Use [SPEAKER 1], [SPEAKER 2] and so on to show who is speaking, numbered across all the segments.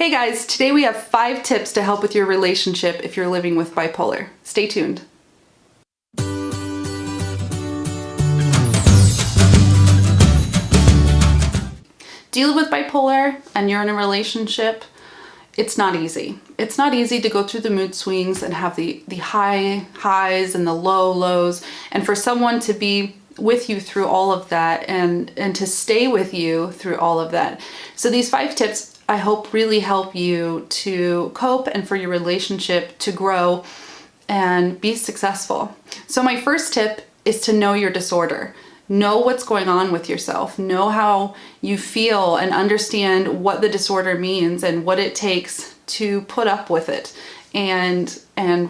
[SPEAKER 1] Hey guys, today we have 5 tips to help with your relationship if you're living with bipolar. Stay tuned. Do you live with bipolar and you're in a relationship? It's not easy. It's not easy to go through the mood swings and have the high highs and the low lows, and for someone to be with you through all of that and to stay with you through all of that. So these 5 tips I hope really help you to cope and for your relationship to grow and be successful. So my first tip is to know your disorder. Know what's going on with yourself. Know how you feel and understand what the disorder means and what it takes to put up with it and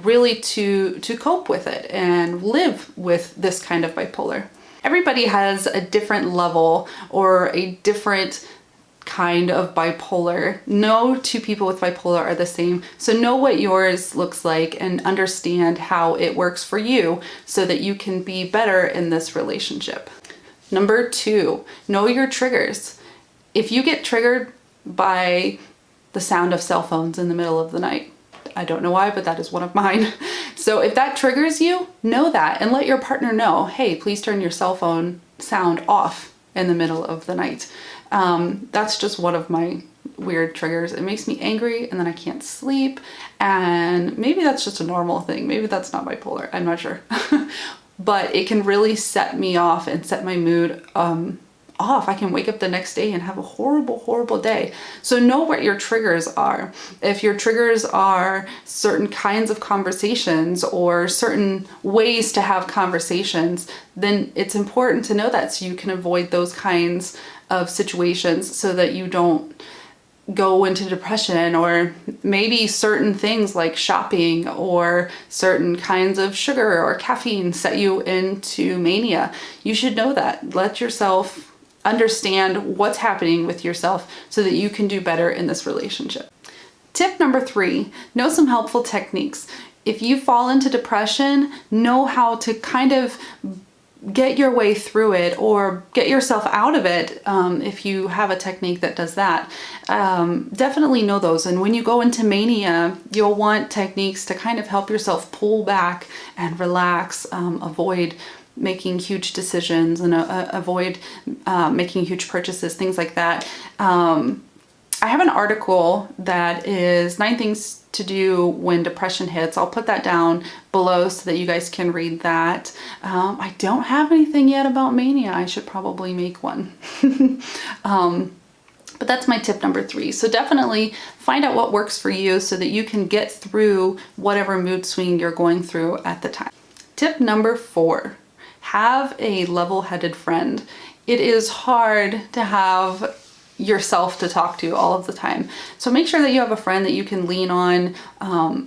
[SPEAKER 1] really to cope with it and live with this kind of bipolar. Everybody has a different level or a different kind of bipolar. No 2 people with bipolar are the same. So know what yours looks like and understand how it works for you so that you can be better in this relationship. Number 2, know your triggers. If you get triggered by the sound of cell phones in the middle of the night, I don't know why, but that is one of mine. So if that triggers you, know that and let your partner know, hey, please turn your cell phone sound off in the middle of the night. That's just one of my weird triggers. It makes me angry and then I can't sleep, and maybe that's just a normal thing. Maybe that's not bipolar, I'm not sure. But it can really set me off and set my mood off. I can wake up the next day and have a horrible day. So know what your triggers are. If your triggers are certain kinds of conversations or certain ways to have conversations, then it's important to know that so you can avoid those kinds of situations so that you don't go into depression, or maybe certain things like shopping or certain kinds of sugar or caffeine set you into mania. You should know that. Let yourself understand what's happening with yourself so that you can do better in this relationship. Tip number 3, know some helpful techniques. If you fall into depression, know how to kind of get your way through it or get yourself out of it. If you have a technique that does that, definitely know those. And when you go into mania, you'll want techniques to kind of help yourself pull back and relax, avoid making huge decisions and avoid making huge purchases, things like that. I have an article that is 9 things to do when depression hits. I'll put that down below so that you guys can read that. I don't have anything yet about mania. I should probably make one. But that's my tip number 3. So definitely find out what works for you so that you can get through whatever mood swing you're going through at the time. Tip number 4, have a level-headed friend. It is hard to have yourself to talk to all of the time. So make sure that you have a friend that you can lean on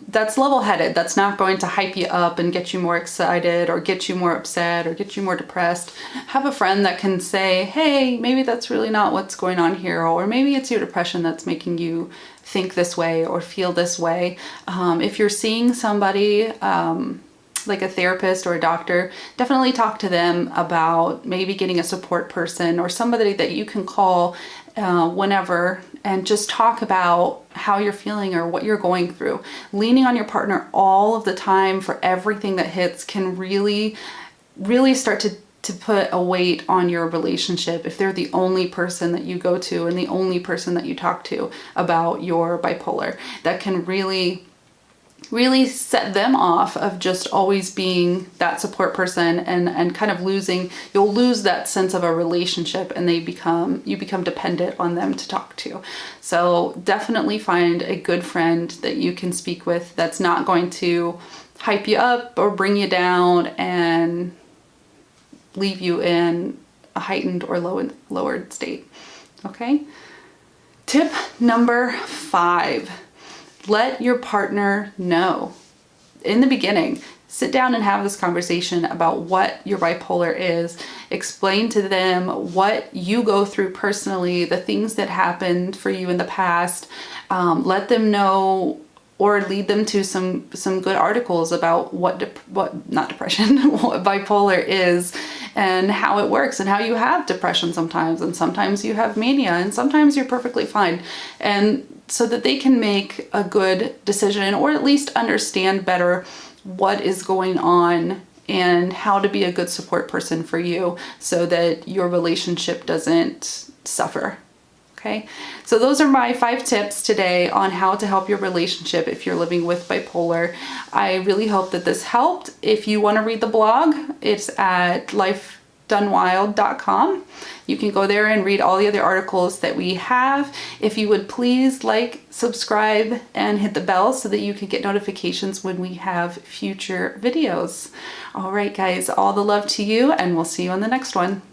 [SPEAKER 1] that's level-headed, that's not going to hype you up and get you more excited or get you more upset or get you more depressed. Have a friend that can say, hey, maybe that's really not what's going on here, or maybe it's your depression that's making you think this way or feel this way. If you're seeing somebody like a therapist or a doctor, definitely talk to them about maybe getting a support person or somebody that you can call whenever and just talk about how you're feeling or what you're going through. Leaning on your partner all of the time for everything that hits can really start to put a weight on your relationship if they're the only person that you go to and the only person that you talk to about your bipolar. That can really set them off of just always being that support person and kind of you'll lose that sense of a relationship, and you become dependent on them to talk to. So definitely find a good friend that you can speak with that's not going to hype you up or bring you down and leave you in a heightened or lowered state. Okay? Tip number 5. Let your partner know. In the beginning, sit down and have this conversation about what your bipolar is. Explain to them what you go through personally, the things that happened for you in the past. Let them know or lead them to some good articles about what bipolar is and how it works and how you have depression sometimes, and sometimes you have mania, and sometimes you're perfectly fine. And so that they can make a good decision, or at least understand better what is going on and how to be a good support person for you so that your relationship doesn't suffer. Okay, so those are my 5 tips today on how to help your relationship if you're living with bipolar. I really hope that this helped. If you want to read the blog, it's at lifedonewild.com. You can go there and read all the other articles that we have. If you would please like, subscribe, and hit the bell so that you can get notifications when we have future videos. All right, guys, all the love to you, and we'll see you on the next one.